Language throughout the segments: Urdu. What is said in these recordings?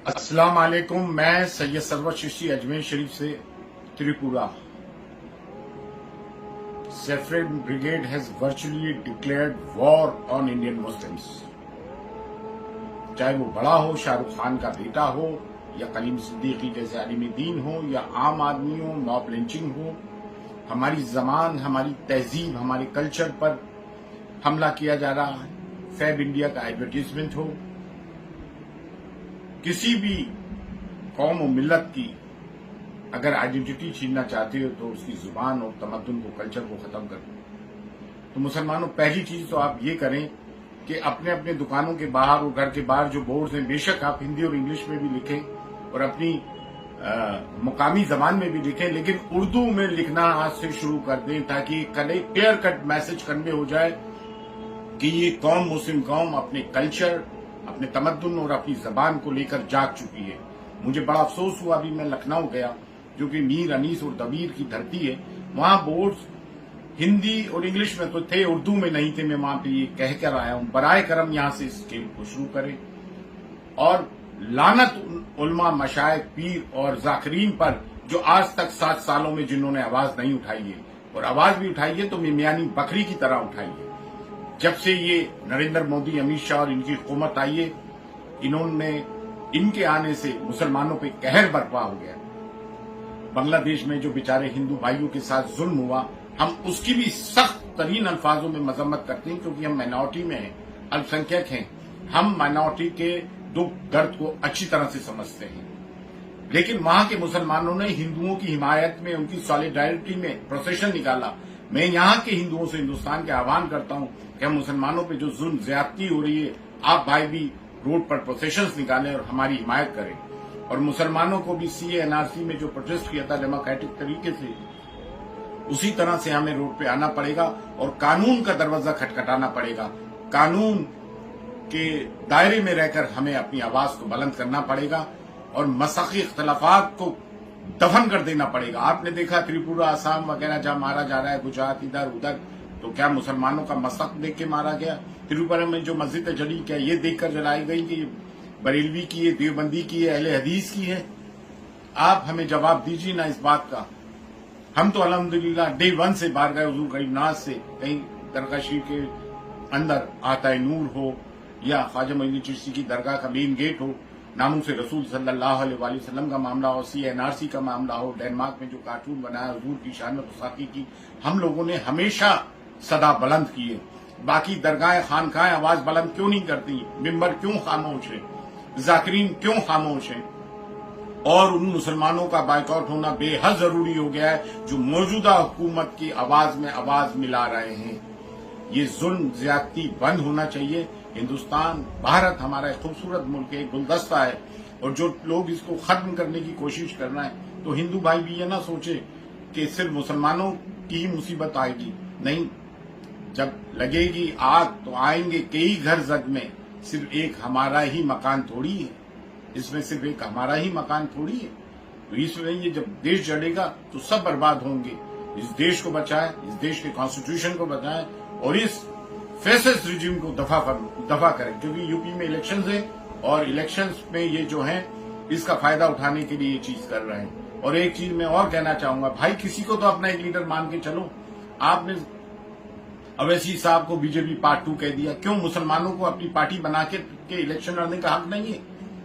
السلام علیکم. میں سید سرور چشتی اجمیر شریف سے Tripura. Saffron brigade has virtually declared war on Indian Muslims. چاہے وہ بڑا ہو، شاہ رخ خان کا بیٹا ہو، یا کلیم صدیقی جیسے عالم دین ہو، یا عام آدمی ہو، موب لنچنگ ہو، ہماری زبان، ہماری تہذیب، ہمارے کلچر پر حملہ کیا جا رہا ہے. فیب انڈیا کا ایڈورٹیزمنٹ ہو، کسی بھی قوم و ملت کی اگر آئیڈینٹی چھیننا چاہتے ہو تو اس کی زبان اور تمدن کو، کلچر کو ختم کر دو. تو مسلمانوں، پہلی چیز تو آپ یہ کریں کہ اپنے اپنے دکانوں کے باہر اور گھر کے باہر جو بورڈز ہیں، بے شک آپ ہندی اور انگلش میں بھی لکھیں اور اپنی مقامی زبان میں بھی لکھیں، لیکن اردو میں لکھنا آج سے شروع کر دیں تاکہ کلیئر کٹ میسج کنوے ہو جائے کہ یہ قوم، مسلم قوم، اپنے کلچر، اپنے تمدن اور اپنی زبان کو لے کر جاگ چکی ہے. مجھے بڑا افسوس ہوا، ابھی میں لکھنؤ گیا جو کہ میر انیس اور دبیر کی دھرتی ہے. وہاں بورڈز ہندی اور انگلش میں تو تھے، اردو میں نہیں تھے. میں وہاں پہ یہ کہہ کر آیا ہوں، برائے کرم یہاں سے اس کھیل کو شروع کریں. اور لعنت علماء، مشائخ، پیر اور ذاکرین پر جو آج تک 7 سالوں میں جنہوں نے آواز نہیں اٹھائی ہے، اور آواز بھی اٹھائی ہے تو میانی بکری کی طرح اٹھائی ہے. جب سے یہ نریندر مودی، امت شاہ اور ان کی حکومت آئی ہے، ان کے آنے سے مسلمانوں پہ قہر برپا ہو گیا. بنگلہ دیش میں جو بیچارے ہندو بھائیوں کے ساتھ ظلم ہوا، ہم اس کی بھی سخت ترین الفاظوں میں مذمت کرتے ہیں کیونکہ ہم مائنورٹی میں ہیں، الپ سنکھیک ہیں. ہم مائنورٹی کے دکھ درد کو اچھی طرح سے سمجھتے ہیں. لیکن وہاں کے مسلمانوں نے ہندوؤں کی حمایت میں، ان کی سالیڈیرٹی میں پروسیشن نکالا. میں یہاں کے ہندوؤں سے ہندوستان کے آہوان کرتا ہوں کہ ہم مسلمانوں پہ جو ظلم زیادتی ہو رہی ہے، آپ بھائی بھی روڈ پر پروسیشنز نکالیں اور ہماری حمایت کریں. اور مسلمانوں کو بھی سی اے این آر سی میں جو پروٹیسٹ کیا تھا ڈیموکریٹک طریقے سے، اسی طرح سے ہمیں روڈ پہ آنا پڑے گا اور قانون کا دروازہ کھٹکھٹانا پڑے گا. قانون کے دائرے میں رہ کر ہمیں اپنی آواز کو بلند کرنا پڑے گا اور مسلخی اختلافات کو دفن کر دینا پڑے گا. آپ نے دیکھا تریپورہ، آسام وغیرہ جہاں مارا جا رہا ہے، گجرات، ادھر ادھر، تو کیا مسلمانوں کا مسلک دیکھ کے مارا گیا؟ تریپورہ میں جو مسجد جلی، کیا یہ دیکھ کر جلائی گئی کہ یہ بریلوی کی ہے، دیوبندی کی ہے، اہل حدیث کی ہے؟ آپ ہمیں جواب دیجیے نا اس بات کا. ہم تو الحمدللہ ڈے 1 سے بارگاہ حضور غریب ناز سے، کہیں درگاہ شریف کے اندر آتا نور ہو یا خواجہ معین الدین چشتی کی درگاہ کا مین گیٹ ہو، ناموس رسول صلی اللہ علیہ وآلہ وسلم کا معاملہ ہو، سی این آر سی کا معاملہ ہو، ڈینمارک میں جو کارٹون بنایا حضور کی شان میں گستاخی کی، ہم لوگوں نے ہمیشہ صدا بلند کی ہے. باقی درگاہ خانقاہیں آواز بلند کیوں نہیں کرتی؟ ممبر کیوں خاموش ہے؟ ذاکرین کیوں خاموش ہیں؟ اور ان مسلمانوں کا بائیکاٹ ہونا بے حد ضروری ہو گیا ہے جو موجودہ حکومت کی آواز میں آواز ملا رہے ہیں. یہ ظلم زیادتی بند ہونا چاہیے. ہندوستان، بھارت ہمارا ایک خوبصورت ملک ہے، گلدستہ ہے، اور جو لوگ اس کو ختم کرنے کی کوشش کرنا ہے تو ہندو بھائی بھی یہ نہ سوچے کہ صرف مسلمانوں کی ہی مصیبت آئے گی. نہیں، جب لگے گی آگ تو آئیں گے کئی گھر زد میں. صرف ایک ہمارا ہی مکان تھوڑی ہے، اس میں صرف ایک ہمارا ہی مکان تھوڑی ہے. تو اس میں یہ جب دیش جڑے گا تو سب برباد ہوں گے. اس دیش کو بچائیں، اس دیش کے کانسٹیٹیوشن کو بچائیں اور اس فیسسٹ رجیم کو دفع کریں. کیونکہ یو پی میں الیکشنز ہیں اور الیکشنز میں یہ جو ہیں اس کا فائدہ اٹھانے کے لیے یہ چیز کر رہے ہیں. اور ایک چیز میں اور کہنا چاہوں گا، بھائی کسی کو تو اپنا ایک لیڈر مان کے چلو. آپ نے اویسی صاحب کو بی جے پی پارٹ 2 کہہ دیا. کیوں مسلمانوں کو اپنی پارٹی بنا کے الیکشن لڑنے کا حق نہیں ہے؟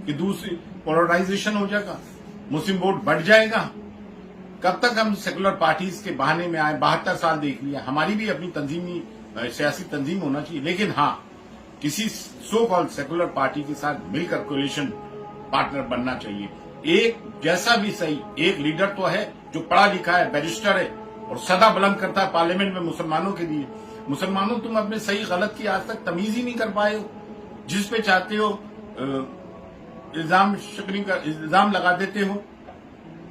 کہ دوسری پولرائزیشن ہو جائے گا، مسلم ووٹ بڑھ جائے گا. کب تک ہم سیکولر پارٹیز کے بہانے میں آئے؟ 72 سال دیکھ لیا. ہماری بھی اپنی تنظیمی سیاسی تنظیم ہونا چاہیے، لیکن ہاں کسی سو کال سیکولر پارٹی کے ساتھ مل کر کولیشن پارٹنر بننا چاہیے. ایک جیسا بھی صحیح، ایک لیڈر تو ہے جو پڑھا لکھا ہے، بیرسٹر ہے اور صدا بلند کرتا ہے پارلیمنٹ میں مسلمانوں کے لیے. مسلمانوں، تم اپنے صحیح غلط کی آج تک تمیز ہی نہیں کر پائے ہو. جس پہ چاہتے ہو الزام لگا دیتے ہو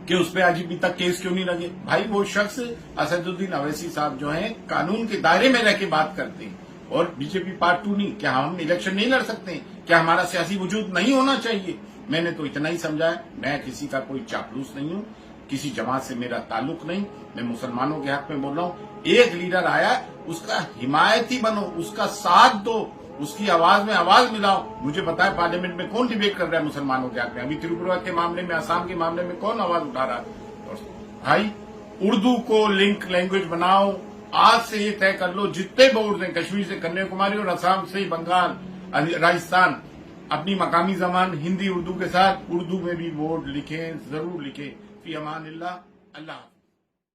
کہ اس پہ آج ابھی تک کیس کیوں نہیں لگے. بھائی وہ شخص اسد الدین اویسی صاحب جو ہیں قانون کے دائرے میں رہ کے بات کرتے ہیں اور بی جے پی پارٹ 2 نہیں. کیا ہم الیکشن نہیں لڑ سکتے ہیں؟ کیا ہمارا سیاسی وجود نہیں ہونا چاہیے؟ میں نے تو اتنا ہی سمجھا ہے. میں کسی کا کوئی چاپلوس نہیں ہوں، کسی جماعت سے میرا تعلق نہیں. میں مسلمانوں کے حق میں بول رہا ہوں. ایک لیڈر آیا، اس کا حمایتی بنو، اس کا ساتھ دو، اس کی آواز میں آواز ملاؤ. مجھے بتائیں پارلیمنٹ میں کون ڈیبیٹ کر رہا ہے مسلمانوں کے حق میں؟ ابھی تریپورہ کے معاملے میں، آسام کے معاملے میں کون آواز اٹھا رہا ہے؟ بھائی اردو کو لنک لینگویج بناؤ. آج سے یہ طے کر لو جتنے بورڈز ہیں، کشمیر سے کنیا کماری اور آسام سے بنگال، راجستھان، اپنی مقامی زبان ہندی اردو کے ساتھ اردو میں بھی بورڈ لکھیں، ضرور لکھیں. فی امان اللہ. اللہ حافظ.